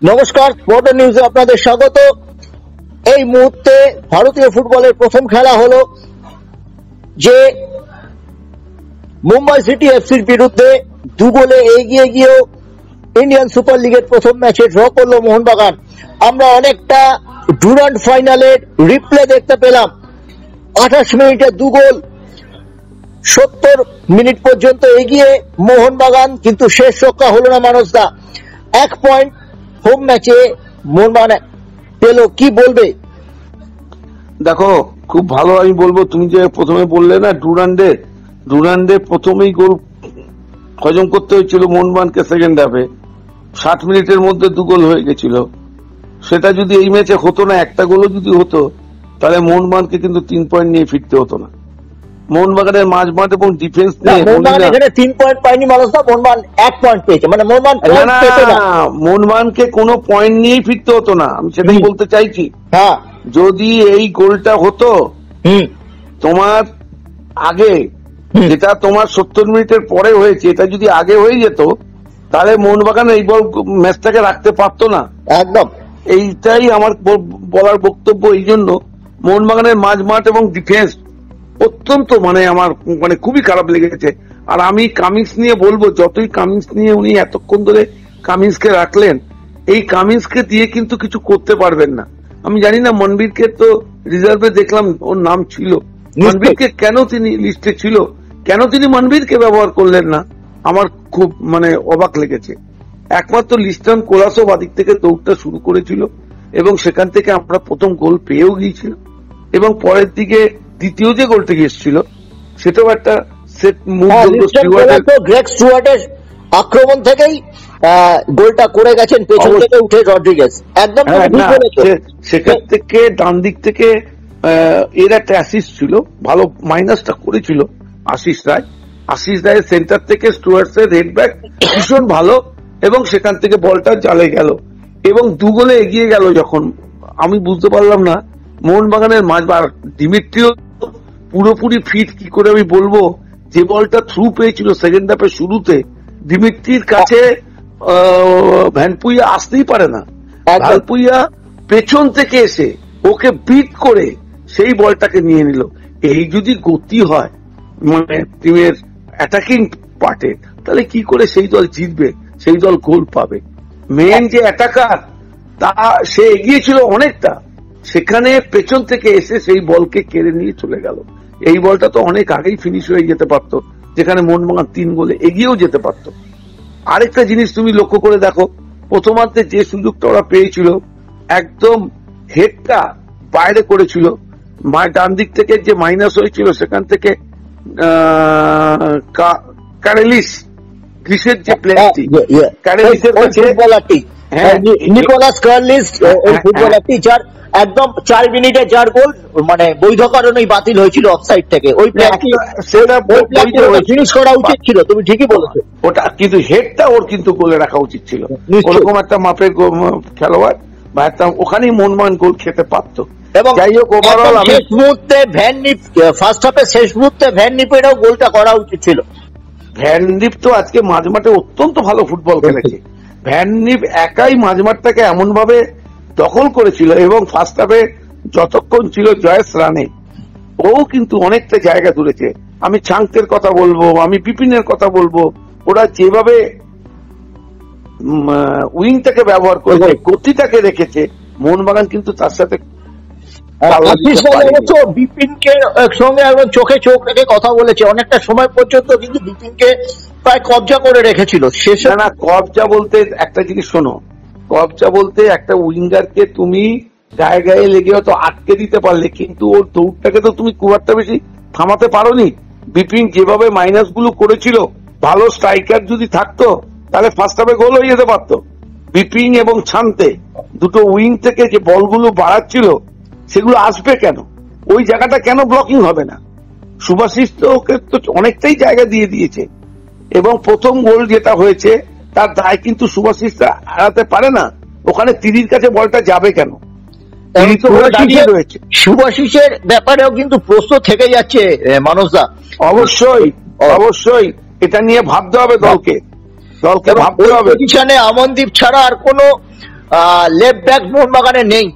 নমস্কার, স্পোর্ট নিউজে আপনাদের স্বাগত। এই মুহূর্তে ভারতীয় ফুটবলের প্রথম খেলা হলো যে মুম্বাই সিটি এফসির বিরুদ্ধে 2 গোলে এগিয়ে গিয়েও ইন্ডিয়ান সুপার লিগের প্রথম ম্যাচে ড্র করলো মোহনবাগান। আমরা অনেকটা ডুরান্ট ফাইনালের রিপ্লে দেখতে পেলাম। 28 মিনিটে 2 গোল, 70 মিনিট পর্যন্ত এগিয়ে মোহনবাগান, কিন্তু শেষ রক্ষা হলো না মানসদা। 1 পয়েন্ট হোম ম্যাচে মোহনবাগান পেল, কি বলবে? দেখো, খুব ভালো। আমি বলবো, তুমি যে প্রথমে বললে না ডুরান্ডে প্রথমেই গোল হজম করতে হয়েছিল মোহনবাগানকে সেকেন্ড হাফে। 60 মিনিটের মধ্যে 2 গোল হয়ে গেছিল। সেটা যদি এই ম্যাচে হতো না, একটা গোলও যদি হতো, তাহলে মোহনবাগানকে কিন্তু 3 পয়েন্ট নিয়ে ফিরতে হতো না। মোহনবাগানের মাঝমাঠ এবং ডিফেন্স নিয়ে 3 পয়েন্ট পায়নি মানসদা, মোহনবাগান 1 পয়েন্ট পেয়েছে। মানে মোহনবাগানকে কোনো পয়েন্ট নিয়েই ফিরতে হতো না, আমি সেটাই বলতে চাইছি। হ্যাঁ, যদি এই গোলটা হতো তোমার আগে, যেটা তোমার 70 মিনিটের পরে হয়েছে, এটা যদি আগে হয়ে যেত, তাহলে মোহনবাগান এই বল ম্যাচটাকে রাখতে পারতো না। একদম এইটাই আমার বলার বক্তব্য। এই জন্য মোহনবাগানের মাঝমাঠ এবং ডিফেন্স অত্যন্ত আমার খুবই খারাপ লেগেছে। আর আমি কামিন্স নিয়ে বলবো, যতই কামিন্স নিয়ে উনি এতক্ষণ ধরে কামিন্সকে রাখলেন, এই কামিন্সকে দিয়ে কিন্তু কিছু করতে পারবেন না। আমি জানি না, মনবীরকে তো রিজার্ভে দেখলাম, ওর নাম ছিল। মনবীরকে কেন তিনি লিস্টে ছিল, কেন তিনি মনবীরকে ব্যবহার করলেন না, আমার খুব অবাক লেগেছে। একমাত্র লিস্টন কোলাসো বাদিক থেকে দৌড়টা শুরু করেছিল এবং সেখান থেকে আমরা প্রথম গোল পেয়েও গিয়েছিল, এবং পরের দিকে দ্বিতীয় যে গোলটা এসেছিল সেটাও একটা সেট মুভ। গ্রেগ স্টুয়ার্টের আক্রমণ থেকেই গোলটা করে গেছেন, পেছন থেকে উঠে রড্রিগেজ। একদম সেখান থেকে ডান দিক থেকে এর একটা অ্যাসিস্ট ছিল, ভালো মাইনাসটা করেছিল আশিস রায় সেন্টার থেকে স্টুয়ার্টস এর হেড ব্যাক ভীষণ ভালো, এবং সেখান থেকে বলটা জালে গেল এবং 2 গোলে এগিয়ে গেল। যখন আমি বুঝতে পারলাম না মোহনবাগানের মাঝবার দিমিত্রিও পুরোপুরি ফিট, কি করে আমি বলবো, যে বলটা থ্রু পেয়েছিল সেকেন্ড হাফের শুরুতে, দিমিত্রির কাছে ভ্যানপুইয়া আসতেই পারে না। ভ্যানপুইয়া পেছন থেকে এসে ওকে বিট করে সেই বলটাকে নিয়ে নিল। এই যদি গতি হয় টিমের অ্যাটাকিং পার্টে, তাহলে কি করে সেই দল জিতবে, সেই দল গোল পাবে? মেন যে অ্যাটাকার, তা সে এগিয়েছিল অনেকটা, সেখানে পেছন থেকে এসে সেই বলকে কেড়ে নিয়ে চলে গেল। এই বলটা তো অনেক আগেই ফিনিশ হয়ে যেতে পারতো, যেখানে মোহনবাগান 3 গোলে এগিয়েও যেতে পারত। আরেকটা জিনিস তুমি লক্ষ্য করে দেখো, প্রথমার্ধে যে সুযোগটা ওরা পেয়েছিল, একদম হেডটা বাইরে করেছিল, ডান দিক থেকে যে মাইনাস হয়েছিল সেখান থেকে গ্রিসের যে প্লেয়ারটি, ক্যারেলিসের কাছে নিকোলাস কার্লিস, ওই ফুটবলারটি যার একদম 4 মিনিটে 4 গোল, বৈধ কারণেই বাতিল হয়েছিল অফসাইড থেকে। ওই প্লেয়ারটি ফিনিশ করা উচিত ছিল, তুমি ঠিকই বলেছো। ওটা কিন্তু হেডটা ওর কিন্তু গোলে রাখা উচিত ছিল। ওরকম একটা মাপের খেলোয়াড় বা একটা ওখানেই মোহনবাগান গোল খেতে পারতো। এবং যাই হোক, ওভারঅল শেষ মুহূর্তে ফার্স্ট হাফে শেষ মুহূর্তে ভ্যান নিপেরও গোলটা করা উচিত ছিল। ভ্যান নিপ তো আজকে মাঝমাঠে অত্যন্ত ভালো ফুটবল খেলেছে। ভ্যান নিপ একাই মাঝমাঠটাকে এমন ভাবে দখল করেছিল, এবং ফার্স্ট হাফে যতক্ষণ ছিল জয়েস রানে, ও কিন্তু অনেকটা জায়গা তুলেছে। আমি চাংতের কথা বলবো, আমি বিপিনের কথা বলবো, ওরা যেভাবে উইংটাকে ব্যবহার করেছে, গতিটাকে রেখেছে, মোহনবাগান কিন্তু তার সাথে বিপিনকে সঙ্গে একদম চোখে চোখ রেখে কথা বলেছে অনেকটা সময় পর্যন্ত, কিন্তু বিপিনকে প্রায় কবজা করে রেখেছিল। শেষে না, কবজা বলতে একটা জিনিস শোনো, কবজা বলতে একটা উইঙ্গারকে তুমি গায়ে গায়ে লেগে হয়তো আটকে দিতে পারলে, কিন্তু ওর দৌড়টাকে তো তুমি খুব একটা বেশি থামাতে পারোনি। বিপিন যেভাবে মাইনাস গুলো করেছিল, ভালো স্ট্রাইকার যদি থাকতো তাহলে ফার্স্ট হাফে গোল হয়ে যেতে পারতো। বিপিন এবং ছানতে দুটো উইং থেকে যে বলগুলো বাড়াচ্ছিল, সেগুলো আসবে কেন? ওই জায়গাটা কেন ব্লকিং হবে না? সুভাশিস তো ওকে তো অনেকটাই জায়গা দিয়ে দিয়েছে, এবং প্রথম গোল যেটা হয়েছে তার দায় কিন্তু সুভাশিসটা এড়াতে পারে না। ওখানে তিরির কাছে বলটা যাবে কেন? সুভাশিসের ব্যাপারেও কিন্তু প্রশ্ন থেকে যাচ্ছে মানসদা। অবশ্যই এটা নিয়ে ভাবতে হবে, দলকে ভাবতে হবে। পজিশনে আমনদীপ ছাড়া আর কোনো লেফট ব্যাক মোহনবাগানে নেই।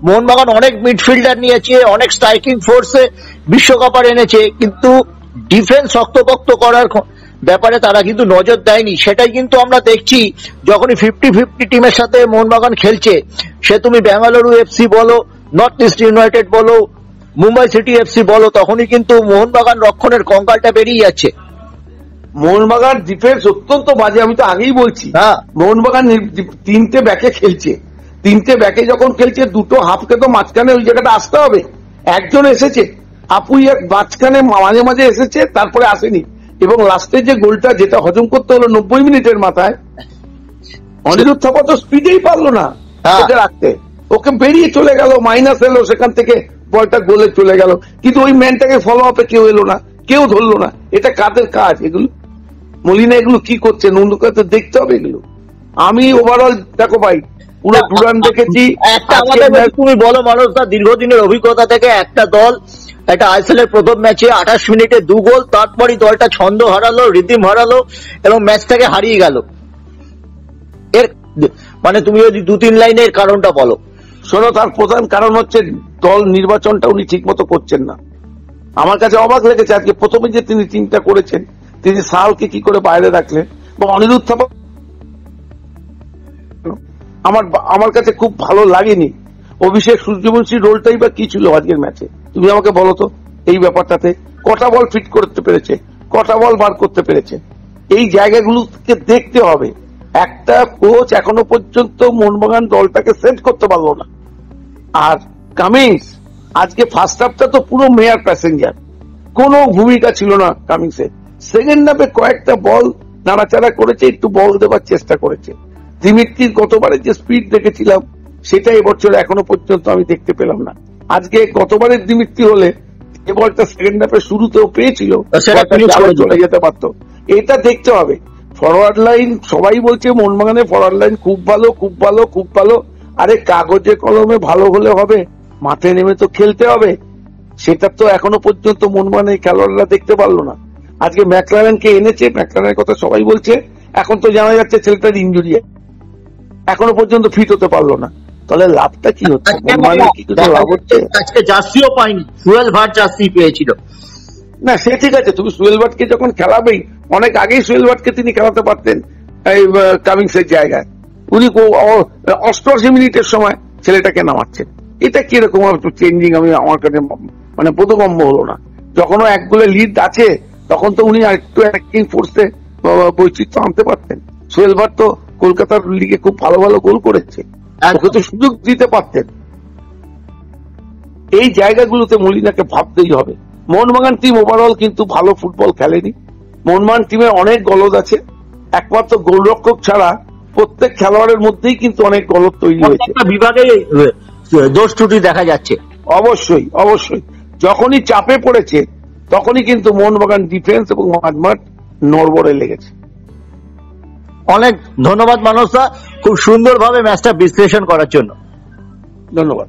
মোহনবাগান অনেক মিডফিল্ডার নিয়েছে, অনেক স্ট্রাইকিং ফোর্সে বিশ্বকাপার এনেছে, কিন্তু ডিফেন্স শক্তপোক্ত করার ব্যাপারে তারা কিন্তু নজর দেয়নি। সেটাই কিন্তু আমরা দেখছি যখনই 50-50 টিমের সাথে মোহনবাগান খেলছে, সে তুমি বেঙ্গালুরু এফসি বলো, নর্থ ইস্ট ইউনাইটেড বলো, মুম্বাই সিটি এফসি বলো, তখনই কিন্তু মোহনবাগান রক্ষণের কঙ্কালটা বেরিয়ে যাচ্ছে। মোহনবাগান ডিফেন্স অত্যন্ত বাজে, আমি তো আগেই বলছি। হ্যাঁ, মোহনবাগান 3টে ব্যাকে খেলছে, 3টে ব্যাকে যখন খেলছে, 2টো হাফকে তো মাঝখানে ওই জায়গাটা আসতে হবে। একজন এসেছে, আপুই এক মাঝখানে মাঝে মাঝে এসেছে, তারপরে আসেনি, এবং লাস্টে যে গোলটা যেটা হজম করতে হলো 90 মিনিটের মাথায়, অনিরুদ্ধ থাপা তো স্পিডেই পারলো না ওকে রাখতে, ওকে বেরিয়ে চলে গেল, মাইনাস এলো, সেখান থেকে বলটা গোলে চলে গেল, কিন্তু ওই ম্যানটাকে ফলো আপে কেউ এলো না, কেউ ধরলো না। এটা কাদের কাজ এগুলো? মলিনা এগুলো কি করছে? নন্দুকে তো দেখতে হবে এগুলো। আমি ওভারঅল দেখো ভাই, পুরো ডুরান দেখেছি। একটা আমাদের তুমি বলো মানুষটা দীর্ঘদিনের অভিজ্ঞতা থেকে, একটা দল একটা আইএসএল এর প্রথম ম্যাচে 28 মিনিটে 2 গোল, তারপরই দলটা ছন্দ হারালো, রিদিম হারালো এবং ম্যাচটাকে হারিয়ে গেল। এর মানে তুমি যদি 2-3 লাইনের কারণটা বলো। শোনো, তার প্রধান কারণ হচ্ছে দল নির্বাচনটা উনি ঠিক মতো করছেন না। আমার কাছে অবাক লেগেছে আজকে প্রথমে যে তিনি টিমটা করেছেন, তিনি সালকে কি করে বাইরে রাখলেন, বা অনিরুদ্ধ থাপা আমার কাছে খুব ভালো লাগেনি। অভিষেক সূর্যবংশী রোলটাই বা কি ছিল আজকের ম্যাচে? তুমি আমাকে বলো তো, এই ব্যাপারটাতে কটা বল ফিট করতে পেরেছে, কটা বল বার করতে পেরেছে, এই জায়গাগুলোকে দেখতে হবে। একটা কোচ এখনো পর্যন্ত মোহনবাগান দলটাকে সেট করতে পারলো না। আর কামিংস আজকে ফার্স্ট হাফটা তো পুরো মেয়ার প্যাসেঞ্জার, কোনো ভূমিকা ছিল না কামিংসের। সেকেন্ড হাফে কয়েকটা বল নাড়াচাড়া করেছে, একটু বল দেবার চেষ্টা করেছে। দিমিত্রির গতবারের যে স্পিড দেখেছিলাম, সেটা এবছর এখনো পর্যন্ত আমি দেখতে পেলাম না। আজকে গতবারের দিমিত্রি হলে যে বলটা সেকেন্ড হাফে শুরুতেও পেয়েছিল, চলে যেতে পারতো। এটা দেখতে হবে। ফরওয়ার্ড লাইন, সবাই বলছে মোহনবাগানের ফরওয়ার্ড লাইন খুব ভালো, খুব ভালো, খুব ভালো। আরে কাগজে কলমে ভালো হলে হবে, মাঠে নেমে তো খেলতে হবে। সেটা তো এখনো পর্যন্ত মোহনবাগানের খেলোয়াড়রা দেখতে পারলো না। আজকে ম্যাকলারেনকে এনেছে, ম্যাকলারেনের কথা সবাই বলছে, এখন তো জানা যাচ্ছে ছেলেটার ইনজুরি, এখনো পর্যন্ত ফিট হতে পারলো না। তাহলে লাভটা কি হচ্ছে? কি কিছু লাভ হচ্ছে? আজকে জার্সিও পাইনি, সুয়েল ভাট জার্সি পেয়েছিল। না, সে ঠিক আছে, তুমি সুয়েল ভাটকে যখন খেলাবেই, অনেক আগেই সুয়েল ভাটকে তিনি খেলাতে পারতেন এই কামিংসের জায়গায়। উনি 88 মিনিটের সময় ছেলেটাকে নামাচ্ছেন, এটা কিরকম চেঞ্জিং? আমি আমার কাছে মানে বোধগম্য হলো না। যখনও এক গোলে লিড আছে, তখন তো উনি আরেকটু অ্যাটাকিং ফোর্সে বৈচিত্র্য আনতে পারতেন। সোহেল ভাট তো কলকাতার লিগে খুব ভালো ভালো গোল করেছে, ওকে তো সুযোগ দিতে পারতেন। এই জায়গাগুলোতে মলিনাকে ভাবতেই হবে। মোহনবাগান টিম ওভারঅল কিন্তু ভালো ফুটবল খেলেনি। মোহনবাগান টিমের অনেক গলদ আছে, একমাত্র গোলরক্ষক ছাড়া প্রত্যেক খেলোয়াড়ের মধ্যেই কিন্তু অনেক গলদ তৈরি হয়েছে, বিভাগে দোষ ত্রুটি দেখা যাচ্ছে। অবশ্যই অবশ্যই, যখনই চাপে পড়েছে তখনই কিন্তু মোহনবাগান ডিফেন্স এবং মাঝমাঠ নড়বড়ে লেগেছে। অনেক ধন্যবাদ মানসদা, খুব সুন্দরভাবে ম্যাচটা বিশ্লেষণ করার জন্য। ধন্যবাদ।